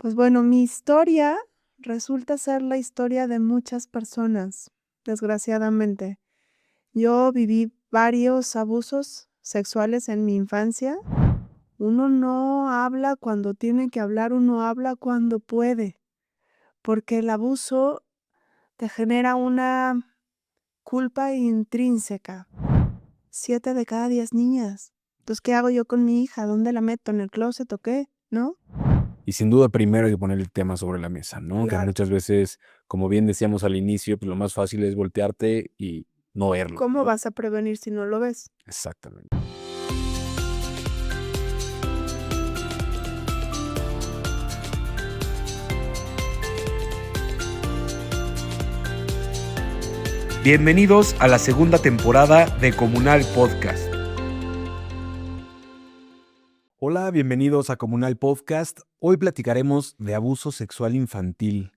Pues bueno, mi historia resulta ser la historia de muchas personas, desgraciadamente. Yo viví varios abusos sexuales en mi infancia. Uno no habla cuando tiene que hablar, uno habla cuando puede, porque el abuso te genera una culpa intrínseca. 7 de cada 10 niñas. Entonces, ¿qué hago yo con mi hija? ¿Dónde la meto? ¿En el closet o qué? ¿No? Y sin duda primero hay que poner el tema sobre la mesa, ¿no? Que Claro. muchas veces, como bien decíamos al inicio, pues lo más fácil es voltearte y no verlo, ¿Cómo ¿no? vas a prevenir si no lo ves? Exactamente. Bienvenidos a la segunda temporada de Comunal Podcast. Hola, bienvenidos a Comunal Podcast. Hoy platicaremos de abuso sexual infantil,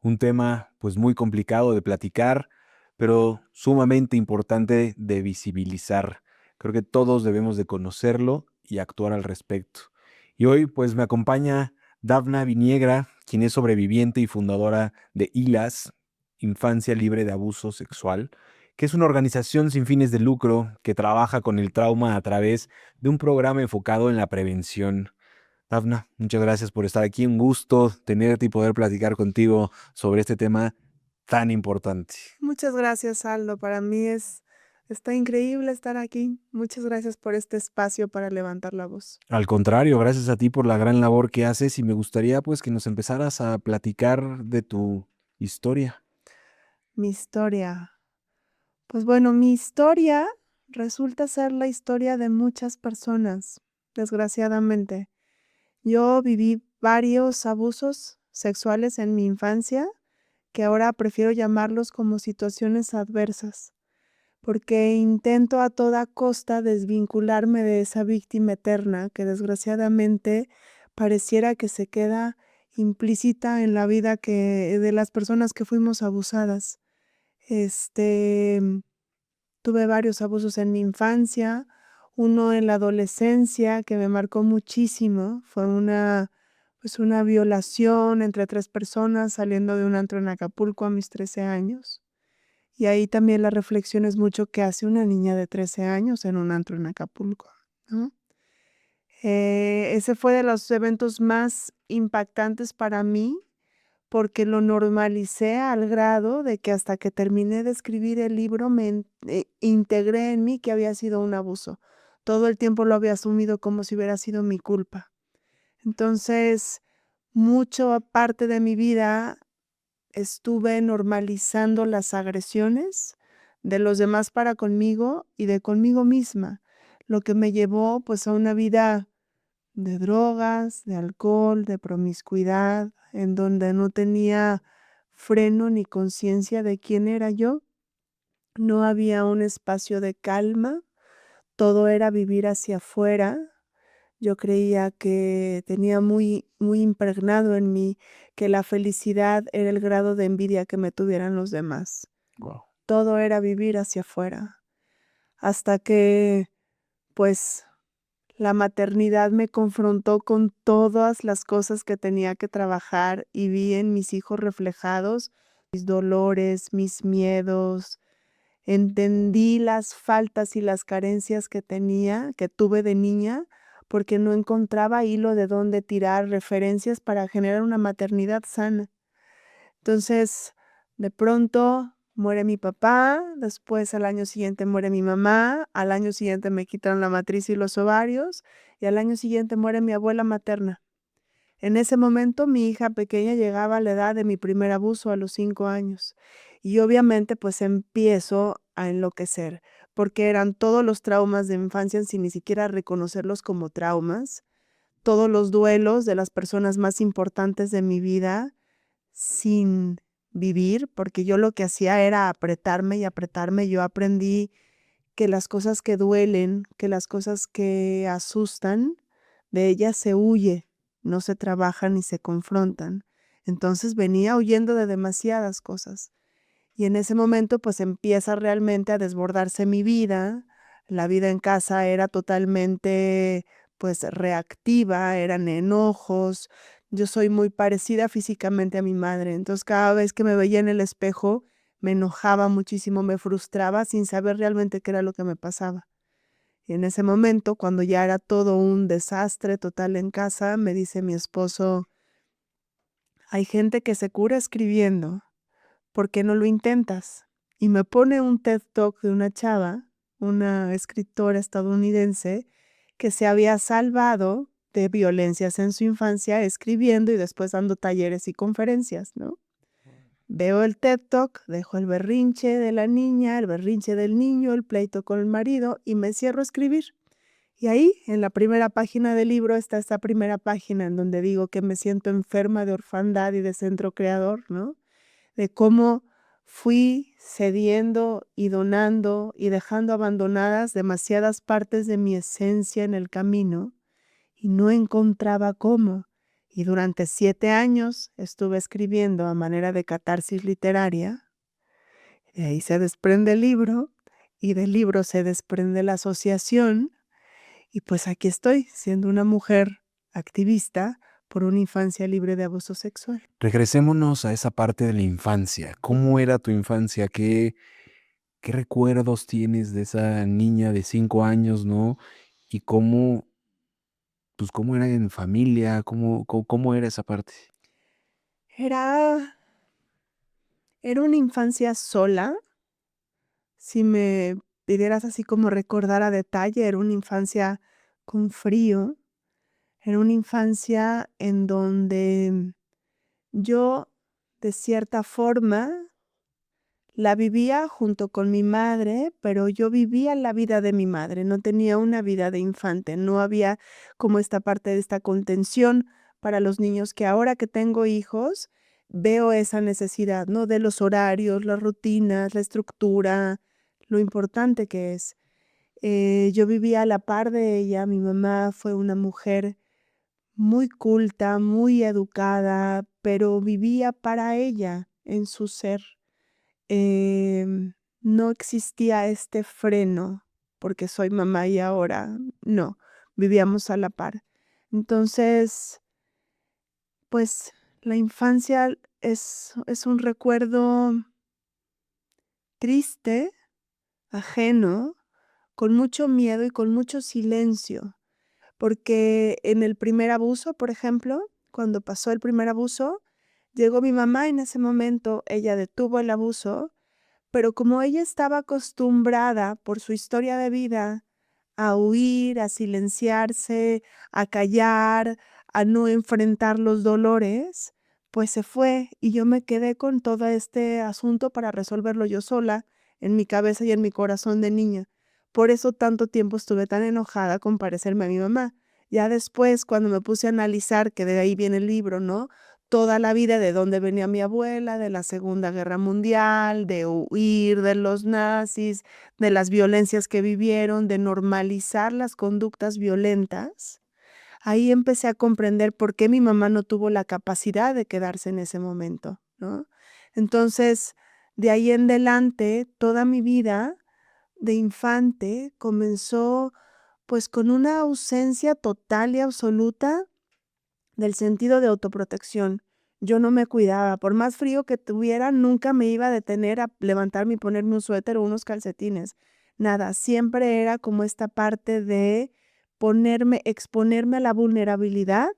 un tema pues muy complicado de platicar, pero sumamente importante de visibilizar. Creo que todos debemos de conocerlo y actuar al respecto. Y hoy pues me acompaña Dafna Viniegra, quien es sobreviviente y fundadora de ILAS, Infancia Libre de Abuso Sexual, que es una organización sin fines de lucro que trabaja con el trauma a través de un programa enfocado en la prevención. Dafna, muchas gracias por estar aquí. Un gusto tenerte y poder platicar contigo sobre este tema tan importante. Muchas gracias, Aldo. Para mí está increíble estar aquí. Muchas gracias por este espacio para levantar la voz. Al contrario, gracias a ti por la gran labor que haces y me gustaría pues que nos empezaras a platicar de tu historia. Mi historia. Pues bueno, mi historia resulta ser la historia de muchas personas, desgraciadamente. Yo viví varios abusos sexuales en mi infancia, que ahora prefiero llamarlos como situaciones adversas, porque intento a toda costa desvincularme de esa víctima eterna que desgraciadamente pareciera que se queda implícita en la vida de las personas que fuimos abusadas. Este, Tuve varios abusos en mi infancia, uno en la adolescencia que me marcó muchísimo, fue una violación entre 3 personas saliendo de un antro en Acapulco a mis 13 años. Y ahí también la reflexión es mucho qué hace una niña de 13 años en un antro en Acapulco, ¿no? Ese fue de los eventos más impactantes para mí, porque lo normalicé al grado de que hasta que terminé de escribir el libro integré en mí que había sido un abuso. Todo el tiempo lo había asumido como si hubiera sido mi culpa. Entonces, mucho parte de mi vida estuve normalizando las agresiones de los demás para conmigo y de conmigo misma, lo que me llevó pues a una vida de drogas, de alcohol, de promiscuidad, en donde no tenía freno ni conciencia de quién era yo. No había un espacio de calma, todo era vivir hacia afuera. Yo creía que tenía muy impregnado en mí que la felicidad era el grado de envidia que me tuvieran los demás. Wow. Todo era vivir hacia afuera, hasta que, pues, la maternidad me confrontó con todas las cosas que tenía que trabajar y vi en mis hijos reflejados mis dolores, mis miedos. Entendí las faltas y las carencias que tuve de niña, porque no encontraba hilo de dónde tirar referencias para generar una maternidad sana. Entonces, de pronto muere mi papá, después al año siguiente muere mi mamá, al año siguiente me quitan la matriz y los ovarios, y al año siguiente muere mi abuela materna. En ese momento mi hija pequeña llegaba a la edad de mi primer abuso a los 5 años. Y obviamente pues empiezo a enloquecer, porque eran todos los traumas de mi infancia sin ni siquiera reconocerlos como traumas, todos los duelos de las personas más importantes de mi vida sin vivir, porque yo lo que hacía era apretarme y apretarme. Yo aprendí que las cosas que duelen, que las cosas que asustan, de ellas se huye, no se trabajan ni se confrontan. Entonces venía huyendo de demasiadas cosas. Y en ese momento pues empieza realmente a desbordarse mi vida. La vida en casa era totalmente pues reactiva, eran enojos, Yo soy muy parecida físicamente a mi madre, entonces cada vez que me veía en el espejo me enojaba muchísimo, me frustraba sin saber realmente qué era lo que me pasaba. Y en ese momento, cuando ya era todo un desastre total en casa, me dice mi esposo, hay gente que se cura escribiendo, ¿por qué no lo intentas? Y me pone un TED Talk de una chava, una escritora estadounidense, que se había salvado de violencias en su infancia escribiendo y después dando talleres y conferencias, ¿no? Veo el TED Talk, dejo el berrinche de la niña, el berrinche del niño, el pleito con el marido y me cierro a escribir. Y ahí, en la primera página del libro, está esta primera página en donde digo que me siento enferma de orfandad y de centro creador, ¿no? De cómo fui cediendo y donando y dejando abandonadas demasiadas partes de mi esencia en el camino y no encontraba cómo. Y durante 7 años estuve escribiendo a manera de catarsis literaria. De ahí se desprende el libro y del libro se desprende la asociación. Y pues aquí estoy, siendo una mujer activista por una infancia libre de abuso sexual. Regresémonos a esa parte de la infancia. ¿Cómo era tu infancia? ¿Qué recuerdos tienes de esa niña de 5 años, no? Y cómo era en familia, cómo era esa parte. Era una infancia sola. Si me pidieras así como recordar a detalle, era una infancia con frío. Era una infancia en donde yo, de cierta forma, la vivía junto con mi madre, pero yo vivía la vida de mi madre, no tenía una vida de infante, no había como esta parte de esta contención para los niños que ahora que tengo hijos, veo esa necesidad, ¿no? De los horarios, las rutinas, la estructura, lo importante que es. Yo vivía a la par de ella, mi mamá fue una mujer muy culta, muy educada, pero vivía para ella en su ser. No existía este freno, porque soy mamá y ahora no, vivíamos a la par. Entonces, pues la infancia es un recuerdo triste, ajeno, con mucho miedo y con mucho silencio, porque en el primer abuso, por ejemplo, cuando pasó el primer abuso, llegó mi mamá y en ese momento ella detuvo el abuso. Pero como ella estaba acostumbrada por su historia de vida a huir, a silenciarse, a callar, a no enfrentar los dolores, pues se fue y yo me quedé con todo este asunto para resolverlo yo sola, en mi cabeza y en mi corazón de niña. Por eso tanto tiempo estuve tan enojada con parecerme a mi mamá. Ya después, cuando me puse a analizar, que de ahí viene el libro, ¿no? Toda la vida de dónde venía mi abuela, de la Segunda Guerra Mundial, de huir de los nazis, de las violencias que vivieron, de normalizar las conductas violentas. Ahí empecé a comprender por qué mi mamá no tuvo la capacidad de quedarse en ese momento, ¿no? Entonces, de ahí en adelante, toda mi vida de infante comenzó pues con una ausencia total y absoluta del sentido de autoprotección. Yo no me cuidaba, por más frío que tuviera, nunca me iba a detener a levantarme y ponerme un suéter o unos calcetines. Nada, siempre era como esta parte de exponerme a la vulnerabilidad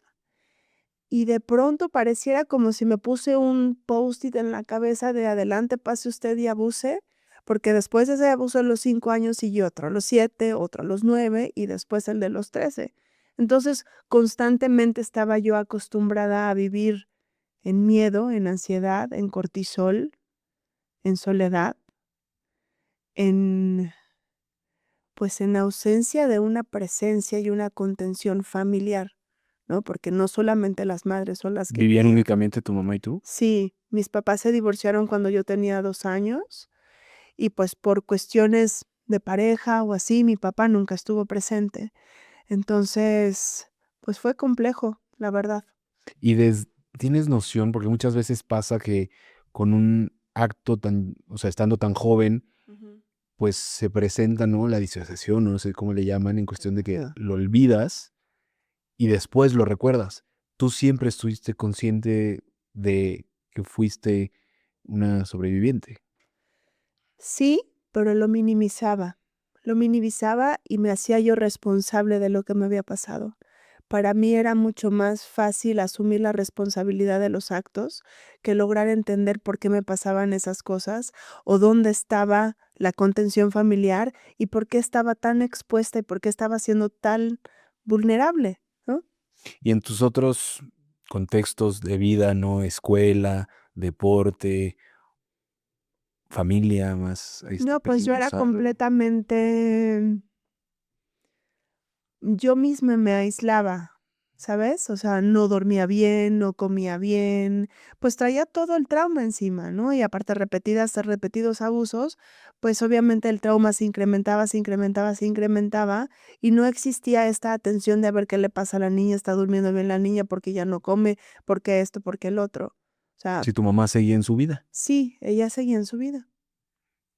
y de pronto pareciera como si me puse un post-it en la cabeza de adelante, pase usted y abuse, porque después de ese abuso a los 5 años siguió otro a los 7, otro a los 9 y después el de los 13. Entonces, constantemente estaba yo acostumbrada a vivir en miedo, en ansiedad, en cortisol, en soledad, en pues en ausencia de una presencia y una contención familiar, ¿no? Porque no solamente las madres son las que ¿Vivían cuidan. únicamente tu mamá y tú? Sí, mis papás se divorciaron cuando yo tenía 2 años y pues por cuestiones de pareja o así, mi papá nunca estuvo presente. Entonces, pues fue complejo, la verdad. Y ¿tienes noción? Porque muchas veces pasa que con un acto tan, o sea, estando tan joven, Ujú. pues se presenta, ¿no? La disociación, no sé cómo le llaman, en cuestión de que Ah. lo olvidas y después lo recuerdas. ¿tú siempre estuviste consciente de que fuiste una sobreviviente? Sí, pero lo minimizaba. Lo minimizaba y me hacía yo responsable de lo que me había pasado. Para mí era mucho más fácil asumir la responsabilidad de los actos que lograr entender por qué me pasaban esas cosas o dónde estaba la contención familiar y por qué estaba tan expuesta y por qué estaba siendo tan vulnerable, ¿no? Y en tus otros contextos de vida, ¿no? Escuela, deporte, familia, más No, pues yo era pequeños. completamente yo misma me aislaba, ¿sabes? O sea, no dormía bien, no comía bien, pues traía todo el trauma encima, ¿no? Y aparte repetidos abusos, pues obviamente el trauma se incrementaba, se incrementaba, se incrementaba y no existía esta atención de a ver qué le pasa a la niña, está durmiendo bien la niña porque ya no come, porque esto, porque el otro. O sea, Si tu mamá seguía en su vida sí, ella seguía en su vida.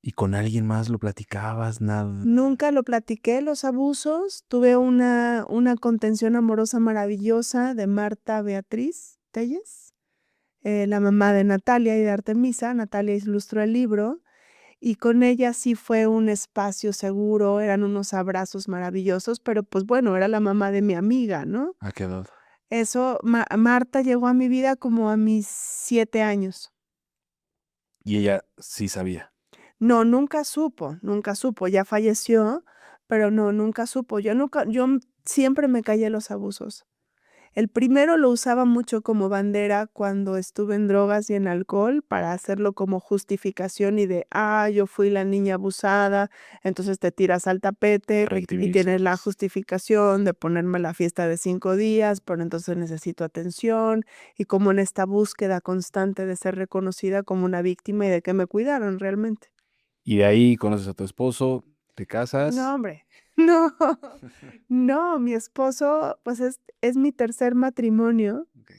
y con alguien más lo platicabas, nada. Nunca lo platiqué, los abusos. Tuve una contención amorosa maravillosa de Marta Beatriz Telles, la mamá de Natalia y de Artemisa. Natalia ilustró el libro y con ella sí fue un espacio seguro, eran unos abrazos maravillosos, pero pues bueno, era la mamá de mi amiga, ¿no? ¿A qué edad? Eso, Marta llegó a mi vida como a mis 7 años. Y ella sí sabía. No, nunca supo, ya falleció, pero no, nunca supo. Siempre me callé los abusos. El primero lo usaba mucho como bandera cuando estuve en drogas y en alcohol para hacerlo como justificación y de, yo fui la niña abusada, entonces te tiras al tapete y tienes la justificación de ponerme la fiesta de 5 días, pero entonces necesito atención y como en esta búsqueda constante de ser reconocida como una víctima y de que me cuidaron realmente. Y de ahí conoces a tu esposo, te No, casas. hombre, no, no, mi esposo, pues es mi tercer matrimonio, Ok.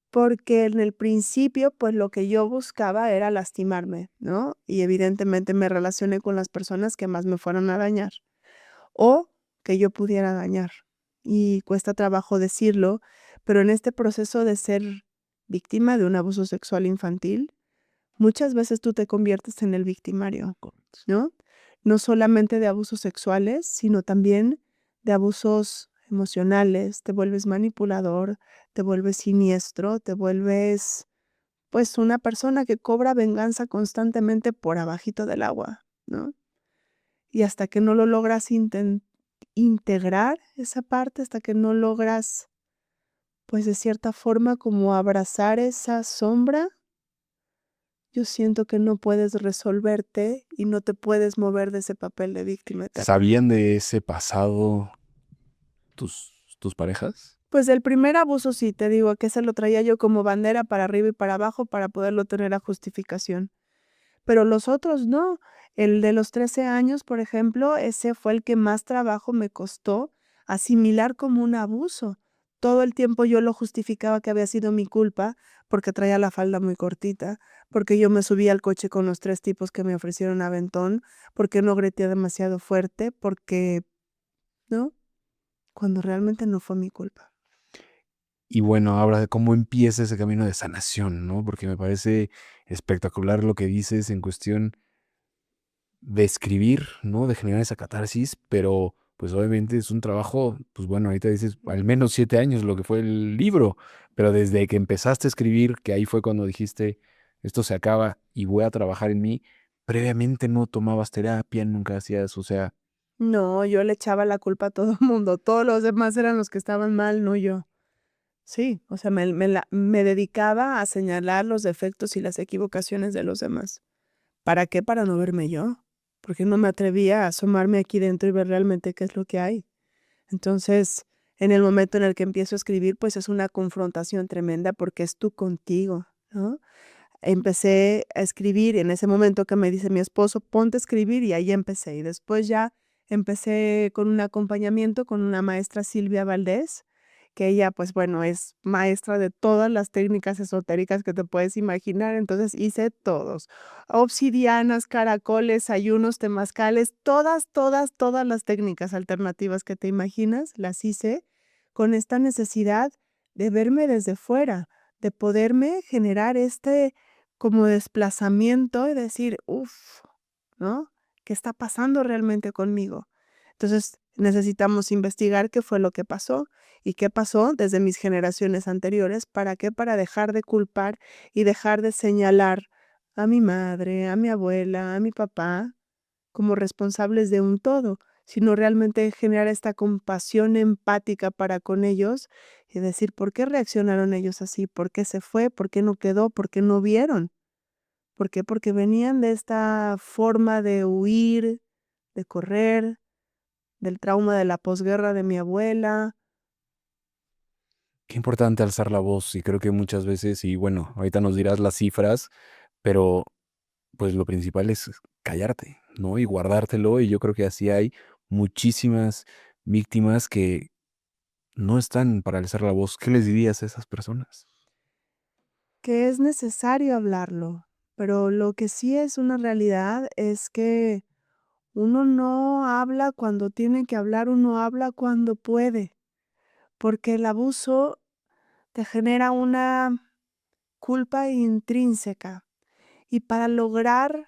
porque en el principio, pues lo que yo buscaba era lastimarme, ¿no? Y evidentemente me relacioné con las personas que más me fueron a dañar o que yo pudiera dañar. Y cuesta trabajo decirlo, pero en este proceso de ser víctima de un abuso sexual infantil, muchas veces tú te conviertes en el victimario, Correcto. ¿no? No solamente de abusos sexuales, sino también de abusos emocionales, te vuelves manipulador, te vuelves siniestro, te vuelves, pues, una persona que cobra venganza constantemente por abajito del agua, ¿no? Y hasta que no lo logras integrar esa parte, hasta que no logras, pues, de cierta forma, como abrazar esa sombra, yo siento que no puedes resolverte y no te puedes mover de ese papel de víctima eterna. ¿Sabían de ese pasado tus parejas? Pues el primer abuso sí, te digo que se lo traía yo como bandera para arriba y para abajo para poderlo tener a justificación. Pero los otros no. El de los 13 años, por ejemplo, ese fue el que más trabajo me costó asimilar como un abuso. Todo el tiempo yo lo justificaba que había sido mi culpa porque traía la falda muy cortita, porque yo me subí al coche con los 3 tipos que me ofrecieron aventón, porque no grité demasiado fuerte, porque, ¿no? Cuando realmente no fue mi culpa. Y bueno, ahora, ¿cómo empieza ese camino de sanación, no? Porque me parece espectacular lo que dices en cuestión de escribir, ¿no? De generar esa catarsis, pero pues obviamente es un trabajo, pues bueno, ahorita dices al menos 7 años lo que fue el libro, pero desde que empezaste a escribir, que ahí fue cuando dijiste, esto se acaba y voy a trabajar en mí, previamente no tomabas terapia, nunca hacías, o sea, No, yo le echaba la culpa a todo el mundo. Todos los demás eran los que estaban mal, no yo. Sí, o sea, me dedicaba a señalar los defectos y las equivocaciones de los demás. ¿Para qué? Para no verme yo. Porque no me atrevía a asomarme aquí dentro y ver realmente qué es lo que hay. Entonces, en el momento en el que empiezo a escribir, pues es una confrontación tremenda porque es tú contigo, ¿no? Empecé a escribir y en ese momento que me dice mi esposo, ponte a escribir y ahí empecé. Y después ya empecé con un acompañamiento con una maestra Silvia Valdés, que ella, pues bueno, es maestra de todas las técnicas esotéricas que te puedes imaginar. Entonces hice todos, obsidianas, caracoles, ayunos, temazcales, todas las técnicas alternativas que te imaginas, las hice con esta necesidad de verme desde fuera, de poderme generar este como desplazamiento y decir, uff, ¿no? ¿Qué está pasando realmente conmigo? Entonces necesitamos investigar qué fue lo que pasó y qué pasó desde mis generaciones anteriores. ¿Para qué? Para dejar de culpar y dejar de señalar a mi madre, a mi abuela, a mi papá como responsables de un todo, sino realmente generar esta compasión empática para con ellos y decir, ¿por qué reaccionaron ellos así? ¿Por qué se fue? ¿Por qué no quedó? ¿Por qué no vieron? ¿Por qué? Porque venían de esta forma de huir, de correr, del trauma de la posguerra de mi abuela. Qué importante alzar la voz y creo que muchas veces, y bueno, ahorita nos dirás las cifras, pero pues lo principal es callarte, ¿no? Y guardártelo y yo creo que así hay muchísimas víctimas que no están para alzar la voz. ¿Qué les dirías a esas personas? Que es necesario hablarlo, pero lo que sí es una realidad es que uno no habla cuando tiene que hablar, uno habla cuando puede, porque el abuso te genera una culpa intrínseca y para lograr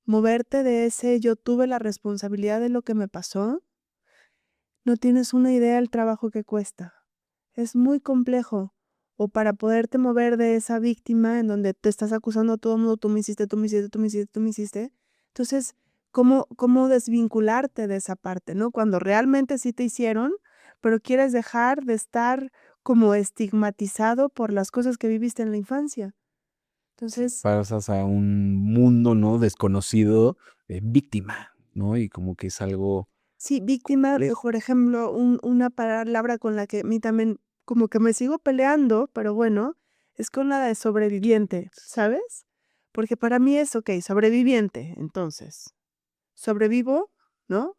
moverte de ese yo tuve la responsabilidad de lo que me pasó, no tienes una idea del trabajo que cuesta. Es muy complejo. O para poderte mover de esa víctima en donde te estás acusando a todo el mundo, tú me hiciste, tú me hiciste, tú me hiciste, tú me hiciste. Entonces, ¿cómo desvincularte de esa parte, no? Cuando realmente sí te hicieron, pero quieres dejar de estar como estigmatizado por las cosas que viviste en la infancia. Entonces, Pasas a un mundo, ¿no? Desconocido, víctima, ¿no? Y como que es algo sí, víctima, complejo. por ejemplo, una palabra con la que a mí también como que me sigo peleando, pero bueno, es con la de sobreviviente, ¿sabes? Porque para mí es, okey, sobreviviente, entonces, sobrevivo, ¿no?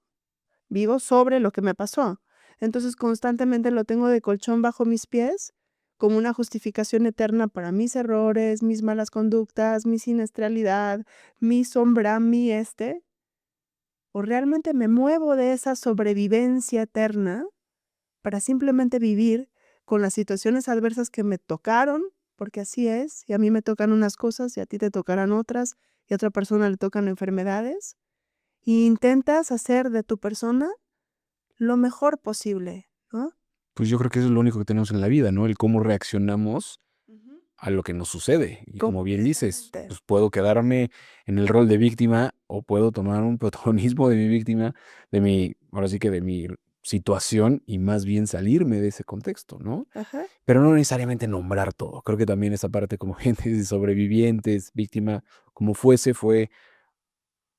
Vivo sobre lo que me pasó. Entonces, constantemente lo tengo de colchón bajo mis pies, como una justificación eterna para mis errores, mis malas conductas, mi siniestralidad, mi sombra, o realmente me muevo de esa sobrevivencia eterna para simplemente vivir con las situaciones adversas que me tocaron, porque así es, y a mí me tocan unas cosas y a ti te tocarán otras, y a otra persona le tocan enfermedades, y intentas hacer de tu persona lo mejor posible, ¿no? Pues yo creo que eso es lo único que tenemos en la vida, ¿no? El cómo reaccionamos Ujú. a lo que nos sucede. Y como bien dices, Completamente. pues puedo quedarme en el rol de víctima o puedo tomar un protagonismo de mi víctima, ahora sí que de mi situación y más bien salirme de ese contexto, ¿no? Ajá. Pero no necesariamente nombrar todo. Creo que también esa parte como gente de sobrevivientes, víctima, como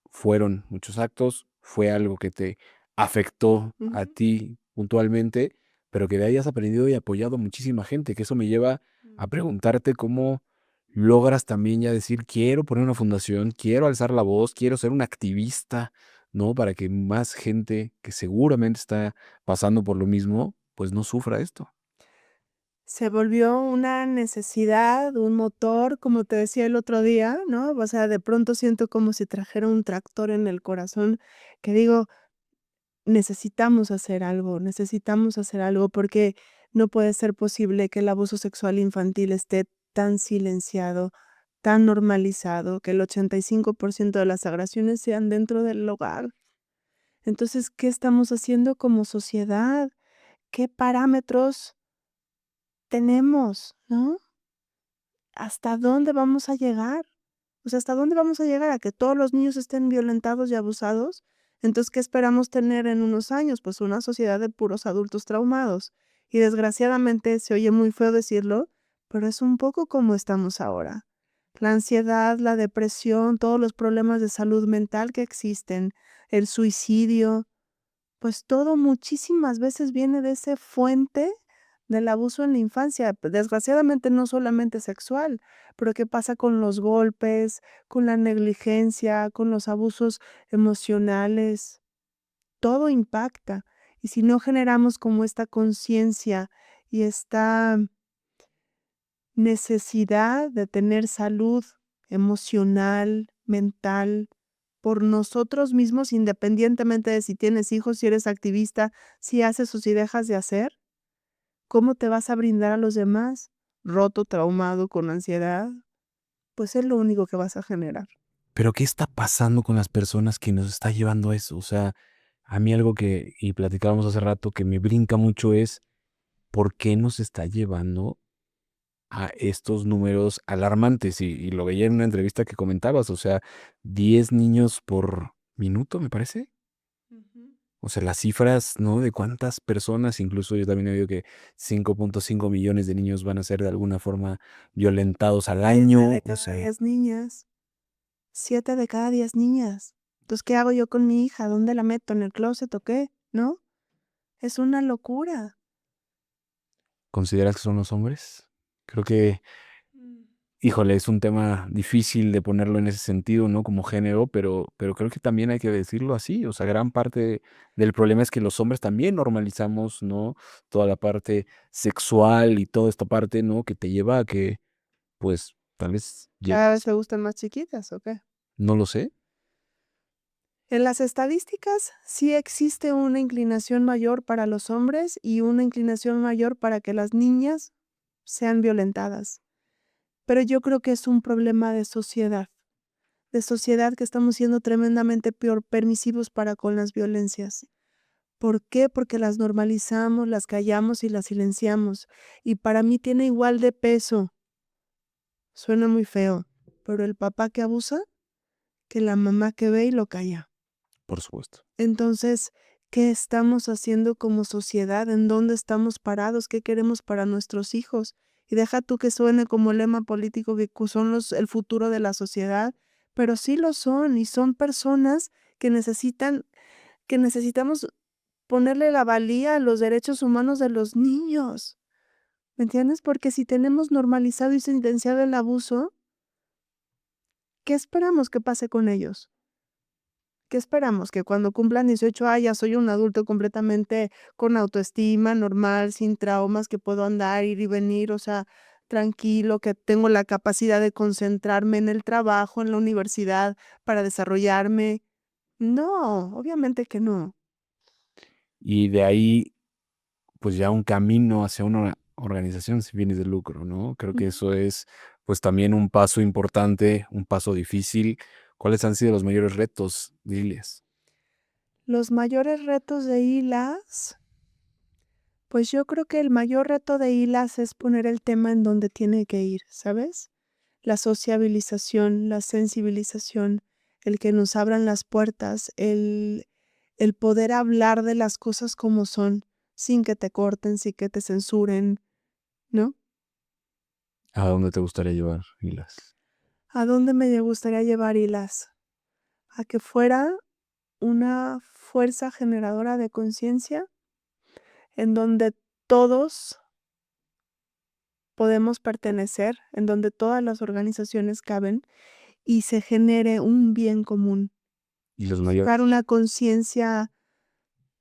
fueron muchos actos, fue algo que te afectó a Ujú. ti puntualmente, pero que de ahí has aprendido y apoyado a muchísima gente, que eso me lleva a preguntarte cómo logras también ya decir, quiero poner una fundación, quiero alzar la voz, quiero ser un activista, ¿no? Para que más gente que seguramente está pasando por lo mismo, pues no sufra esto. Se volvió una necesidad, un motor, como te decía el otro día, ¿no? O sea, de pronto siento como si trajera un tractor en el corazón, que digo, necesitamos hacer algo, porque no puede ser posible que el abuso sexual infantil esté tan silenciado, tan normalizado, que el 85% de las agresiones sean dentro del hogar. Entonces, ¿qué estamos haciendo como sociedad? ¿Qué parámetros tenemos, no? ¿Hasta dónde vamos a llegar? O sea, ¿hasta dónde vamos a llegar? ¿A que todos los niños estén violentados y abusados? Entonces, ¿qué esperamos tener en unos años? Pues una sociedad de puros adultos traumados. Y desgraciadamente se oye muy feo decirlo, pero es un poco como estamos ahora. La ansiedad, la depresión, todos los problemas de salud mental que existen, el suicidio, pues todo muchísimas veces viene de esa fuente del abuso en la infancia, desgraciadamente no solamente sexual, pero ¿qué pasa con los golpes, con la negligencia, con los abusos emocionales? Todo impacta. Y si no generamos como esta conciencia y esta necesidad de tener salud emocional, mental, por nosotros mismos, independientemente de si tienes hijos, si eres activista, si haces o si dejas de hacer, ¿Cómo te vas a brindar a los demás? Roto, traumado, con ansiedad, pues es lo único que vas a generar. Pero ¿qué está pasando con las personas que nos está llevando a eso? O sea, a mí algo que, y platicábamos hace rato, que me brinca mucho es por qué nos está llevando a estos números alarmantes. Y lo veía en una entrevista que comentabas, o sea, 10 niños por minuto, me parece. O sea, las cifras, ¿no? De cuántas personas, incluso yo también he oído que 5.5 millones de niños van a ser de alguna forma violentados al 7 año. de O cada sea, 10 niñas. 7 de cada 10 niñas. Entonces, ¿qué hago yo con mi hija? ¿Dónde la meto? ¿En el closet o qué? ¿No? Es una locura. ¿consideras que son los hombres? Creo que, híjole, es un tema difícil de ponerlo en ese sentido, ¿no? Como género, pero creo que también hay que decirlo así. O sea, gran parte del problema es que los hombres también normalizamos, ¿no? Toda la parte sexual y toda esta parte, ¿no? Que te lleva a que, pues, tal vez, ¿Cada vez te gustan más chiquitas o qué? no lo sé. En las estadísticas sí existe una inclinación mayor para los hombres y una inclinación mayor para que las niñas sean violentadas. Pero yo creo que es un problema de sociedad que estamos siendo tremendamente permisivos para con las violencias. ¿Por qué? Porque las normalizamos, las callamos y las silenciamos. Y para mí tiene igual de peso, suena muy feo, pero el papá que abusa que la mamá que ve y lo calla. Por supuesto. Entonces, ¿qué estamos haciendo como sociedad? ¿En dónde estamos parados? ¿Qué queremos para nuestros hijos? Y deja tú que suene como lema político que son el futuro de la sociedad, pero sí lo son y son personas que necesitamos ponerle la valía a los derechos humanos de los niños. ¿Me entiendes? Porque si tenemos normalizado y sentenciado el abuso, ¿qué esperamos que pase con ellos? ¿Qué esperamos? Que cuando cumplan 18 ya soy un adulto completamente con autoestima, normal, sin traumas, que puedo andar, ir y venir, o sea, tranquilo, que tengo la capacidad de concentrarme en el trabajo, en la universidad, para desarrollarme. No, obviamente que no. Y de ahí, pues ya un camino hacia una organización sin fines de lucro, ¿no? Creo que Ujú. eso es, pues también un paso importante, un paso difícil. ¿Cuáles han sido los mayores retos, Lilias? Los mayores retos de ILAS, pues yo creo que el mayor reto de ILAS es poner el tema en donde tiene que ir, ¿sabes? La sociabilización, la sensibilización, el que nos abran las puertas, el poder hablar de las cosas como son, sin que te corten, sin que te censuren, ¿no? ¿A dónde te gustaría llevar, Lilias? ¿A dónde me gustaría llevar ILAS? A que fuera una fuerza generadora de conciencia en donde todos podemos pertenecer, en donde todas las organizaciones caben y se genere un bien común. Y los mayores. Dar una conciencia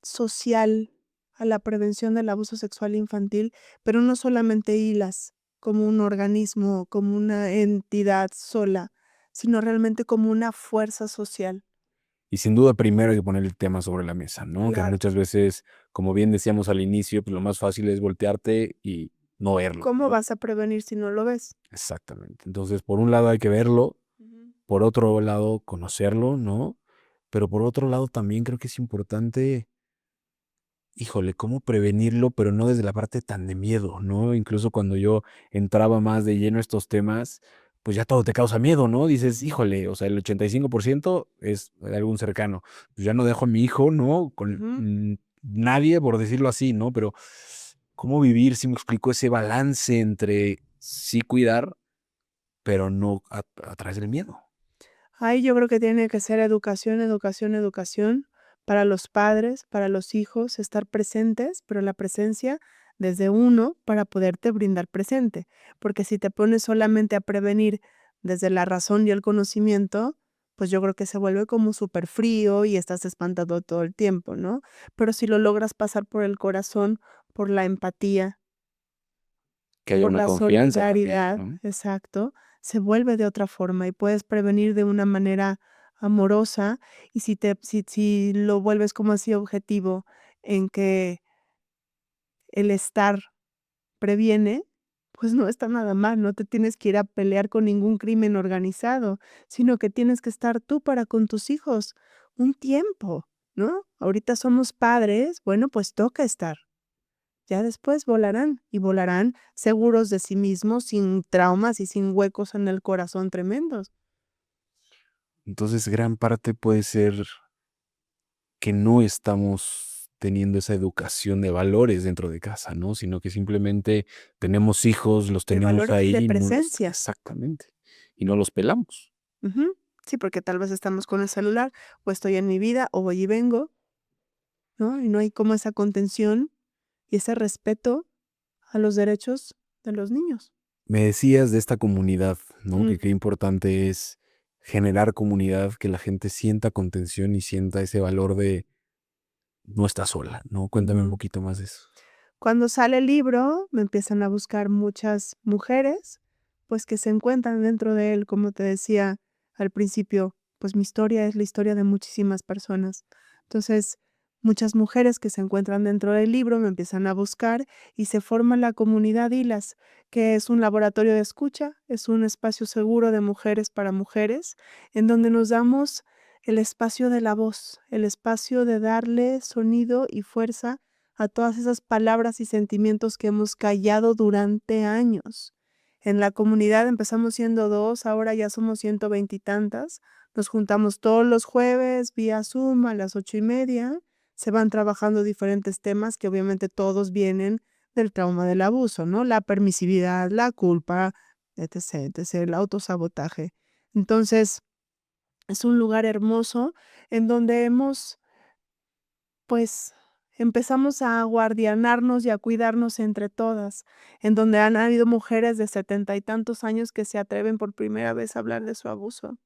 social a la prevención del abuso sexual infantil, pero no solamente ILAS como un organismo, como una entidad sola, sino realmente como una fuerza social. Y sin duda primero hay que poner el tema sobre la mesa, ¿no? Que Claro. muchas veces, como bien decíamos al inicio, pues lo más fácil es voltearte y no verlo, ¿Cómo ¿no? vas a prevenir si no lo ves? Exactamente. Entonces, por un lado hay que verlo, Ujú. por otro lado conocerlo, ¿no? Pero por otro lado también creo que es importante, híjole, cómo prevenirlo, pero no desde la parte tan de miedo, ¿no? Incluso cuando yo entraba más de lleno a estos temas, pues ya todo te causa miedo, ¿no? Dices, híjole, o sea, el 85% es de algún cercano. Pues ya no dejo a mi hijo, ¿no? Con Ujú. nadie, por decirlo así, ¿no? Pero cómo vivir, si me explico, ese balance entre sí cuidar, pero no a través del miedo. Ahí yo creo que tiene que ser educación, educación, educación para los padres, para los hijos, estar presentes, pero la presencia desde uno para poderte brindar presente. Porque si te pones solamente a prevenir desde la razón y el conocimiento, pues yo creo que se vuelve como súper frío y estás espantado todo el tiempo, ¿no? Pero si lo logras pasar por el corazón, por la empatía, Que haya por una la confianza también, solidaridad, ¿no? exacto, se vuelve de otra forma y puedes prevenir de una manera amorosa y si lo vuelves como así objetivo en que el estar previene, pues no está nada mal, no te tienes que ir a pelear con ningún crimen organizado, sino que tienes que estar tú para con tus hijos un tiempo, ¿no? Ahorita somos padres, bueno, pues toca estar. Ya después volarán y volarán seguros de sí mismos, sin traumas y sin huecos en el corazón tremendos. Entonces, gran parte puede ser que no estamos teniendo esa educación de valores dentro de casa, ¿no? Sino que simplemente tenemos hijos, los De tenemos valores y ahí de y no los presencia. exactamente, y no los pelamos. Ujú. Sí, porque tal vez estamos con el celular, o estoy en mi vida, o voy y vengo, ¿no? Y no hay como esa contención y ese respeto a los derechos de los niños. Me decías de esta comunidad, ¿no? Mm. Que qué importante es generar comunidad, que la gente sienta contención y sienta ese valor de no está sola, ¿no? Cuéntame un Ujú. poquito más de eso. Cuando sale el libro, me empiezan a buscar muchas mujeres, pues, que se encuentran dentro de él, como te decía al principio, pues, mi historia es la historia de muchísimas personas. Entonces, muchas mujeres que se encuentran dentro del libro me empiezan a buscar y se forma la comunidad ILAS, que es un laboratorio de escucha, es un espacio seguro de mujeres para mujeres, en donde nos damos el espacio de la voz, el espacio de darle sonido y fuerza a todas esas palabras y sentimientos que hemos callado durante años. En la comunidad empezamos siendo 2, ahora ya somos 120 y tantas. Nos juntamos todos los jueves vía Zoom a las 8:30. Se van trabajando diferentes temas que obviamente todos vienen del trauma del abuso, ¿no? La permisividad, la culpa, etc, etc, el autosabotaje. Entonces, es un lugar hermoso en donde hemos, pues, empezamos a guardianarnos y a cuidarnos entre todas, en donde han habido mujeres de 70 y tantos años que se atreven por primera vez a hablar de su abuso.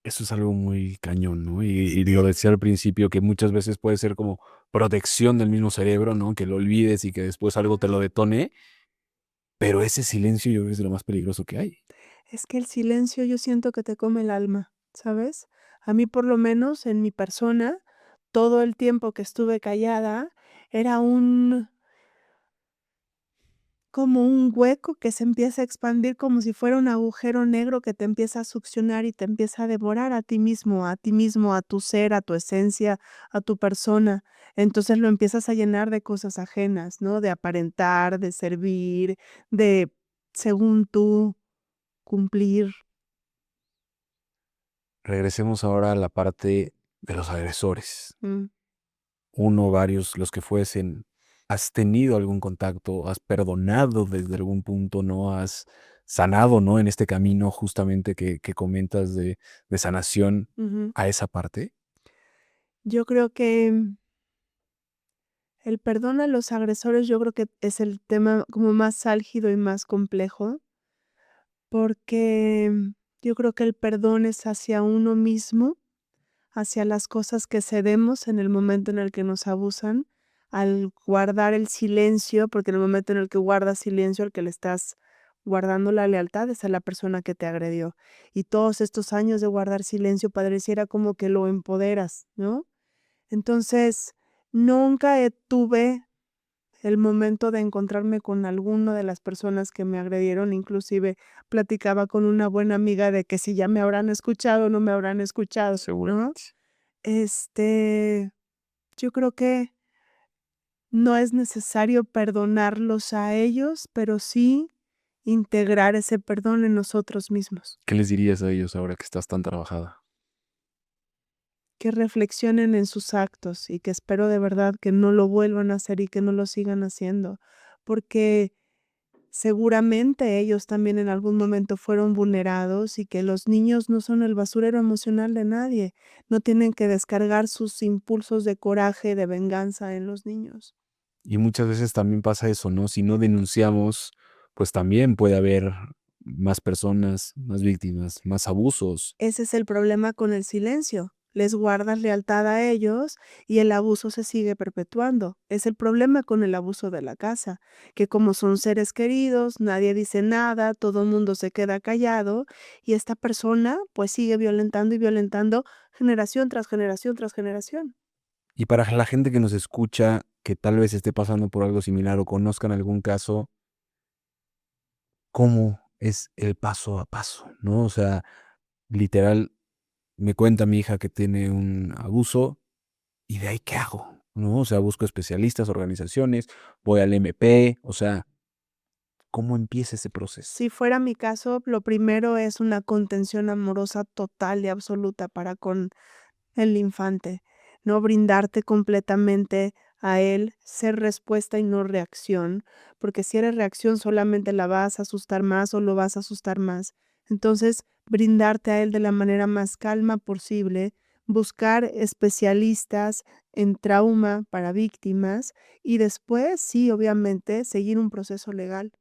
Eso es algo muy cañón, ¿no? Y lo decía al principio, que muchas veces puede ser como protección del mismo cerebro, ¿no? Que lo olvides y que después algo te lo detone, pero ese silencio yo creo que es de lo más peligroso que hay. Es que el silencio yo siento que te come el alma, ¿sabes? A mí, por lo menos, en mi persona, todo el tiempo que estuve callada era como un hueco que se empieza a expandir como si fuera un agujero negro que te empieza a succionar y te empieza a devorar a ti mismo, a ti mismo, a tu ser, a tu esencia, a tu persona. Entonces lo empiezas a llenar de cosas ajenas, ¿no? De aparentar, de servir, de, según tú, cumplir. Regresemos ahora a la parte de los agresores. Mm. Uno, varios, los que fuesen. ¿Has tenido algún contacto? ¿Has perdonado desde algún punto? ¿No? ¿Has sanado, no? En este camino justamente que comentas de sanación Ujú. a esa parte. Yo creo que el perdón a los agresores, yo creo que es el tema como más álgido y más complejo, porque yo creo que el perdón es hacia uno mismo, hacia las cosas que cedemos en el momento en el que nos abusan, al guardar el silencio, porque en el momento en el que guardas silencio, al que le estás guardando la lealtad es a la persona que te agredió. Y todos estos años de guardar silencio pareciera como que lo empoderas, ¿no? Entonces, nunca tuve el momento de encontrarme con alguna de las personas que me agredieron, inclusive platicaba con una buena amiga de que si ya me habrán escuchado o no me habrán escuchado, ¿no? Seguramente. Este, yo creo que no es necesario perdonarlos a ellos, pero sí integrar ese perdón en nosotros mismos. ¿Qué les dirías a ellos ahora que estás tan trabajada? Que reflexionen en sus actos y que espero de verdad que no lo vuelvan a hacer y que no lo sigan haciendo, porque seguramente ellos también en algún momento fueron vulnerados y que los niños no son el basurero emocional de nadie, no tienen que descargar sus impulsos de coraje, de venganza en los niños. Y muchas veces también pasa eso, ¿no? Si no denunciamos, pues también puede haber más personas, más víctimas, más abusos. Ese es el problema con el silencio. Les guardas lealtad a ellos y el abuso se sigue perpetuando. Es el problema con el abuso de la casa, que como son seres queridos, nadie dice nada, todo el mundo se queda callado y esta persona pues sigue violentando y violentando generación tras generación tras generación. Y para la gente que nos escucha, que tal vez esté pasando por algo similar o conozcan algún caso, ¿cómo es el paso a paso? ¿No? O sea, literal, me cuenta mi hija que tiene un abuso y de ahí, ¿qué hago? ¿No? O sea, busco especialistas, organizaciones, voy al MP, o sea, ¿cómo empieza ese proceso? Si fuera mi caso, lo primero es una contención amorosa total y absoluta para con el infante, no brindarte completamente a él, ser respuesta y no reacción, porque si eres reacción solamente la vas a asustar más o lo vas a asustar más. Entonces, brindarte a él de la manera más calma posible, buscar especialistas en trauma para víctimas y después, sí, obviamente, seguir un proceso legal.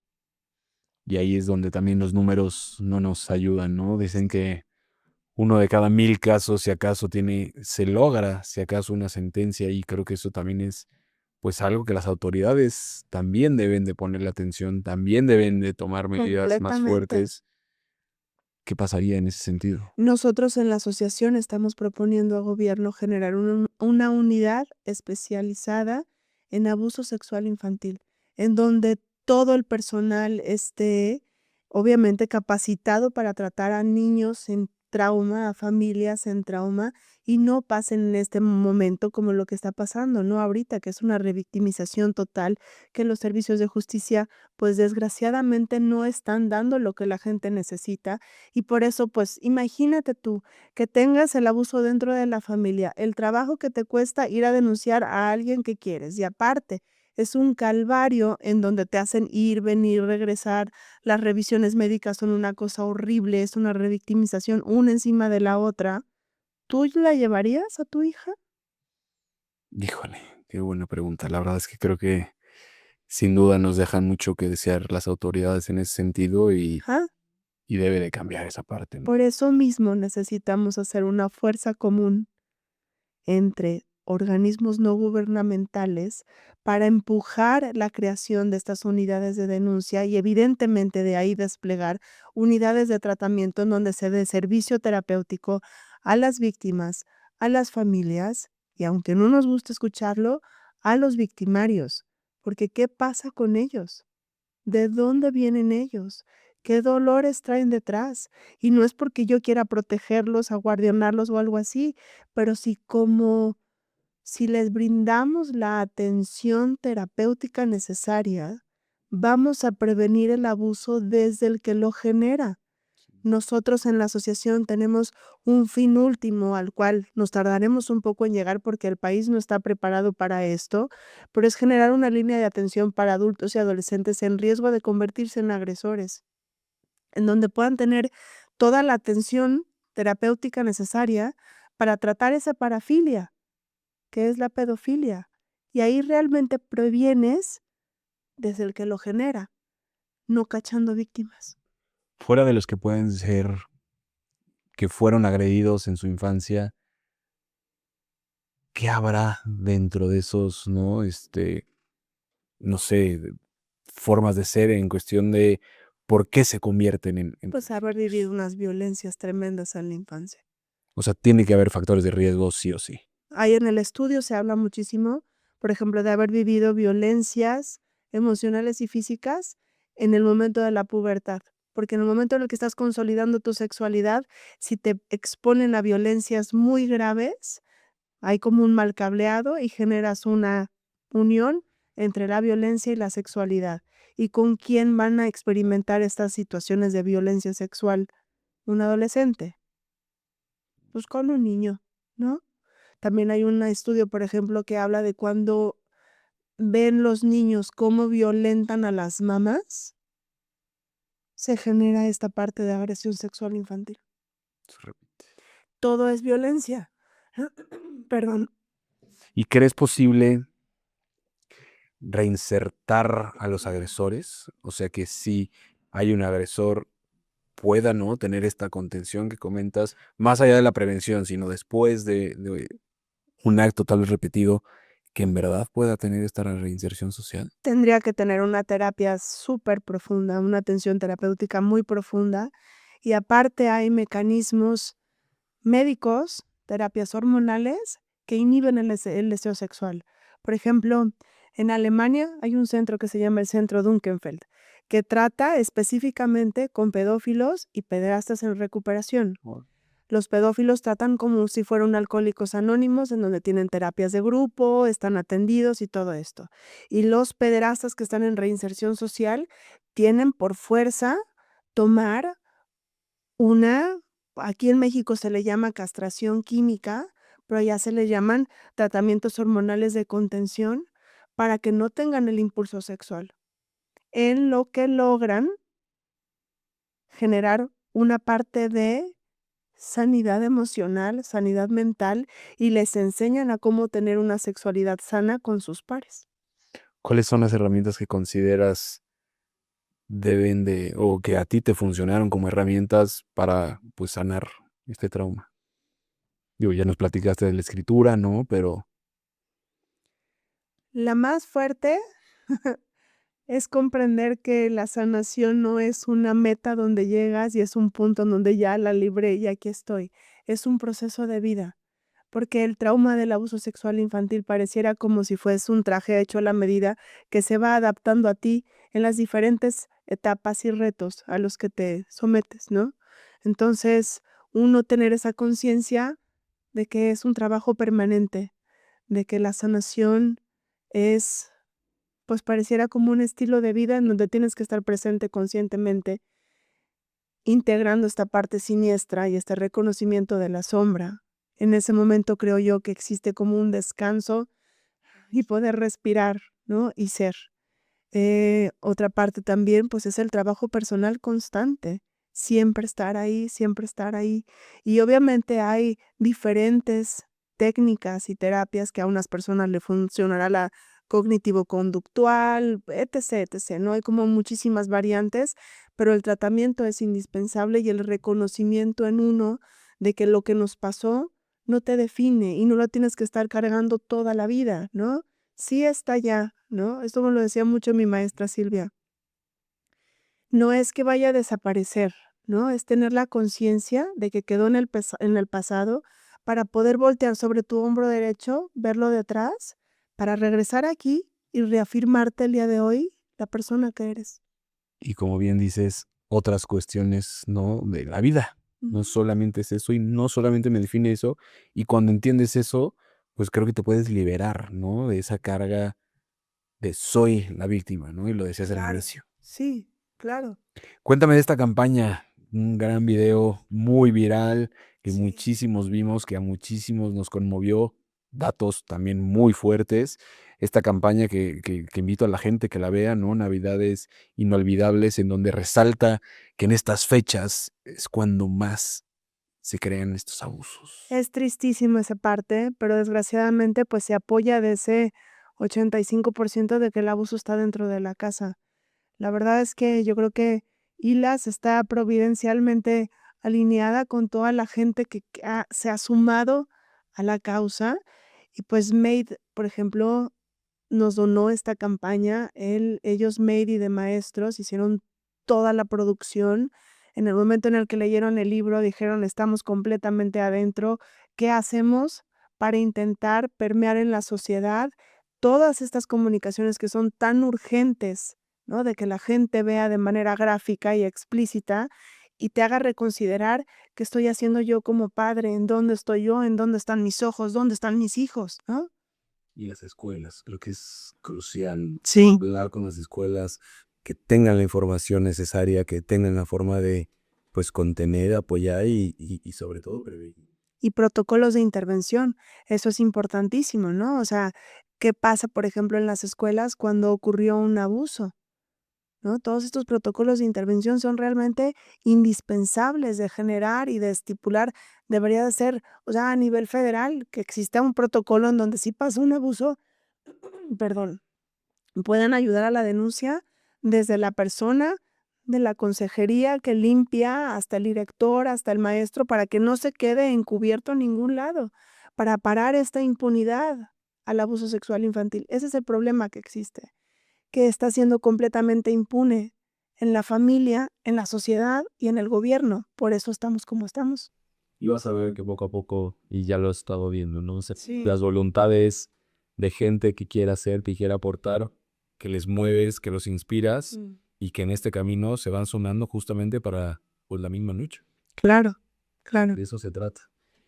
Y ahí es donde también los números no nos ayudan, ¿no? Dicen que 1 de cada 1000 casos, si acaso se logra, si acaso una sentencia, y creo que eso también es, pues, algo que las autoridades también deben de ponerle atención, también deben de tomar medidas más Completamente. fuertes. ¿Qué pasaría en ese sentido? Nosotros en la asociación estamos proponiendo al gobierno generar una unidad especializada en abuso sexual infantil, en donde todo el personal esté obviamente capacitado para tratar a niños en trauma, a familias en trauma, y no pasen en este momento como lo que está pasando, ¿no? Ahorita, que es una revictimización total, que los servicios de justicia, pues desgraciadamente no están dando lo que la gente necesita y por eso, pues, imagínate tú, que tengas el abuso dentro de la familia, el trabajo que te cuesta ir a denunciar a alguien que quieres, y aparte, es un calvario en donde te hacen ir, venir, regresar, las revisiones médicas son una cosa horrible, es una revictimización una encima de la otra. ¿Tú la llevarías a tu hija? Híjole, qué buena pregunta. La verdad es que creo que sin duda nos dejan mucho que desear las autoridades en ese sentido Ajá. y debe de cambiar esa parte, ¿no? Por eso mismo necesitamos hacer una fuerza común entre organismos no gubernamentales para empujar la creación de estas unidades de denuncia y evidentemente de ahí desplegar unidades de tratamiento en donde se dé servicio terapéutico a las víctimas, a las familias y aunque no nos guste escucharlo, a los victimarios, porque ¿qué pasa con ellos? ¿De dónde vienen ellos? ¿Qué dolores traen detrás? Y no es porque yo quiera protegerlos, aguardionarlos o algo así, pero sí como si les brindamos la atención terapéutica necesaria, vamos a prevenir el abuso desde el que lo genera. Nosotros en la asociación tenemos un fin último al cual nos tardaremos un poco en llegar porque el país no está preparado para esto, pero es generar una línea de atención para adultos y adolescentes en riesgo de convertirse en agresores, en donde puedan tener toda la atención terapéutica necesaria para tratar esa parafilia, que es la pedofilia. Y ahí realmente previenes desde el que lo genera, no cachando víctimas. Fuera de los que pueden ser, que fueron agredidos en su infancia, ¿qué habrá dentro de esos, no? No sé, formas de ser en cuestión de por qué se convierten Pues haber vivido unas violencias tremendas en la infancia. o sea, tiene que haber factores de riesgo sí o sí. Ahí en el estudio se habla muchísimo, por ejemplo, de haber vivido violencias emocionales y físicas en el momento de la pubertad, porque en el momento en el que estás consolidando tu sexualidad, si te exponen a violencias muy graves, hay como un mal cableado y generas una unión entre la violencia y la sexualidad. ¿Y con quién van a experimentar estas situaciones de violencia sexual? ¿Un adolescente? Pues con un niño, ¿no? También hay un estudio, por ejemplo, que habla de cuando ven los niños cómo violentan a las mamás, se genera esta parte de agresión sexual infantil. Todo es violencia. Perdón. ¿Y crees posible reinsertar a los agresores? O sea, que si hay un agresor pueda, ¿no?, tener esta contención que comentas, más allá de la prevención, sino después de un acto tal vez repetido, que en verdad pueda tener esta reinserción social. Tendría que tener una terapia súper profunda, una atención terapéutica muy profunda. Y aparte hay mecanismos médicos, terapias hormonales, que inhiben el deseo sexual. Por ejemplo, en Alemania hay un centro que se llama el Centro Dunkenfeld, que trata específicamente con pedófilos y pederastas en recuperación. Los pedófilos tratan como si fueran alcohólicos anónimos, en donde tienen terapias de grupo, están atendidos y todo esto. Y los pederastas que están en reinserción social tienen por fuerza tomar aquí en México se le llama castración química, pero allá se le llaman tratamientos hormonales de contención para que no tengan el impulso sexual, en lo que logran generar una parte de sanidad emocional, sanidad mental, y les enseñan a cómo tener una sexualidad sana con sus pares. ¿Cuáles son las herramientas que consideras deben de, o que a ti te funcionaron como herramientas para, pues, sanar este trauma? Digo, ya nos platicaste de la escritura, ¿no? Pero La más fuerte es comprender que la sanación no es una meta donde llegas y es un punto en donde ya la libré y aquí estoy. Es un proceso de vida, porque el trauma del abuso sexual infantil pareciera como si fuese un traje hecho a la medida que se va adaptando a ti en las diferentes etapas y retos a los que te sometes, ¿no? Entonces, uno tener esa conciencia de que es un trabajo permanente, de que la sanación es, pues pareciera como un estilo de vida en donde tienes que estar presente conscientemente, integrando esta parte siniestra y este reconocimiento de la sombra. En ese momento creo yo que existe como un descanso y poder respirar, ¿no? Y ser. Otra parte también, pues es el trabajo personal constante. Siempre estar ahí, siempre estar ahí. Y obviamente hay diferentes técnicas y terapias que a unas personas le funcionará la cognitivo-conductual, etc., etc., ¿no? Hay como muchísimas variantes, pero el tratamiento es indispensable y el reconocimiento en uno de que lo que nos pasó no te define y no lo tienes que estar cargando toda la vida, ¿no? Sí está ya, ¿no? Esto me lo decía mucho mi maestra Silvia. No es que vaya a desaparecer, ¿no? Es tener la conciencia de que quedó en el pasado para poder voltear sobre tu hombro derecho, verlo de atrás, para regresar aquí y reafirmarte el día de hoy la persona que eres. y como bien dices, otras cuestiones, ¿no? De la vida. No Ujú. solamente es eso y no solamente me define eso. Y cuando entiendes eso, pues creo que te puedes liberar, ¿no? De esa carga de soy la víctima, ¿no? Y lo decías al Claro, inicio. sí, claro. Cuéntame de esta campaña, un gran video muy viral que Sí. muchísimos vimos, que a muchísimos nos conmovió, datos también muy fuertes. Esta campaña que invito a la gente que la vea, ¿no? Navidades inolvidables, en donde resalta que en estas fechas es cuando más se crean estos abusos. Es tristísimo esa parte, pero desgraciadamente, pues, se apoya de ese 85% de que el abuso está dentro de la casa. La verdad es que yo creo que ILAS está providencialmente alineada con toda la gente que se ha sumado a la causa y, pues, MAID, por ejemplo, nos donó esta campaña. Ellos, MAID y de Maestros, hicieron toda la producción. En el momento en el que leyeron el libro, dijeron: "Estamos completamente adentro, ¿qué hacemos para intentar permear en la sociedad todas estas comunicaciones que son tan urgentes?", ¿no? De que la gente vea de manera gráfica y explícita y te haga reconsiderar qué estoy haciendo yo como padre, en dónde estoy yo, en dónde están mis ojos, dónde están mis hijos, ¿no? Y las escuelas, creo que es crucial Sí. hablar con las escuelas, que tengan la información necesaria, que tengan la forma de, pues, contener, apoyar y sobre todo prevenir. Y protocolos de intervención, eso es importantísimo, ¿no? O sea, ¿qué pasa, por ejemplo, en las escuelas cuando ocurrió un abuso? ¿No? Todos estos protocolos de intervención son realmente indispensables de generar y de estipular. Debería de ser, o sea, a nivel federal, que exista un protocolo en donde si pasa un abuso, perdón, puedan ayudar a la denuncia desde la persona de la consejería que limpia, hasta el director, hasta el maestro, para que no se quede encubierto en ningún lado, para parar esta impunidad al abuso sexual infantil. Ese es el problema que existe, que está siendo completamente impune en la familia, en la sociedad y en el gobierno. Por eso estamos como estamos. y vas a ver que poco a poco, y ya lo he estado viendo, ¿no? Sí. Las voluntades de gente que quiera hacer, que quiera aportar, que les mueves, que los inspiras y que en este camino se van sumando justamente para pues, la misma lucha. Claro, claro. De eso se trata.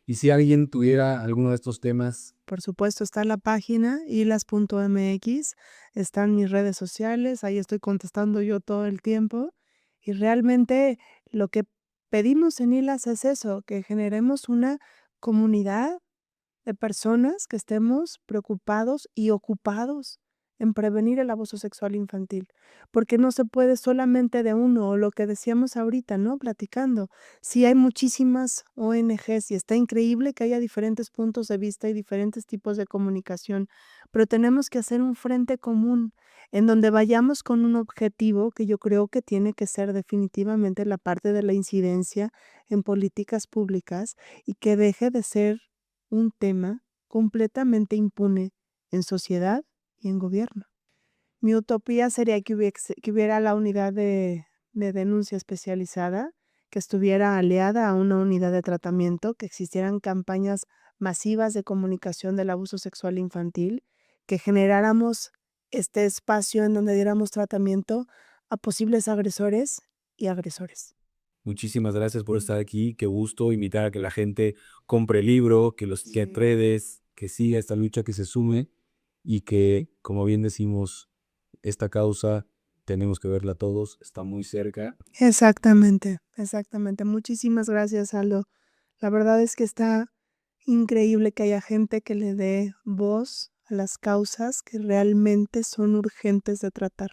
Y si alguien tuviera alguno de estos temas, Por supuesto, está la página hilas.mx, están mis redes sociales, ahí estoy contestando yo todo el tiempo. Y realmente lo que pedimos en Hilas es eso, que generemos una comunidad de personas que estemos preocupados y ocupados en prevenir el abuso sexual infantil, porque no se puede solamente de uno, o lo que decíamos ahorita, ¿no? Platicando. Sí hay muchísimas ONGs y está increíble que haya diferentes puntos de vista y diferentes tipos de comunicación, pero tenemos que hacer un frente común en donde vayamos con un objetivo que yo creo que tiene que ser definitivamente la parte de la incidencia en políticas públicas y que deje de ser un tema completamente impune en sociedad y en gobierno. Mi utopía sería que hubiera la unidad de denuncia especializada, que estuviera aliada a una unidad de tratamiento, que existieran campañas masivas de comunicación del abuso sexual infantil, que generáramos este espacio en donde diéramos tratamiento a posibles agresores y agresores. muchísimas gracias por estar aquí. Qué gusto invitar a que la gente compre el libro, que los que redes, que siga esta lucha, que se sume y que, como bien decimos, esta causa tenemos que verla todos, está muy cerca. Exactamente, exactamente. Muchísimas gracias, Aldo. La verdad es que está increíble que haya gente que le dé voz a las causas que realmente son urgentes de tratar.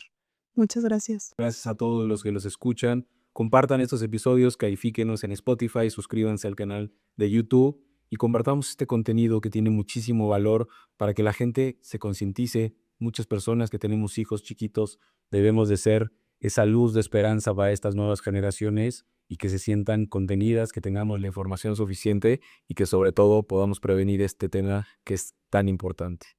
Muchas gracias. Gracias a todos los que los escuchan. Compartan estos episodios, califíquenos en Spotify, suscríbanse al canal de YouTube y compartamos este contenido que tiene muchísimo valor para que la gente se concientice. Muchas personas que tenemos hijos chiquitos debemos de ser esa luz de esperanza para estas nuevas generaciones y que se sientan contenidas, que tengamos la información suficiente y que sobre todo podamos prevenir este tema que es tan importante.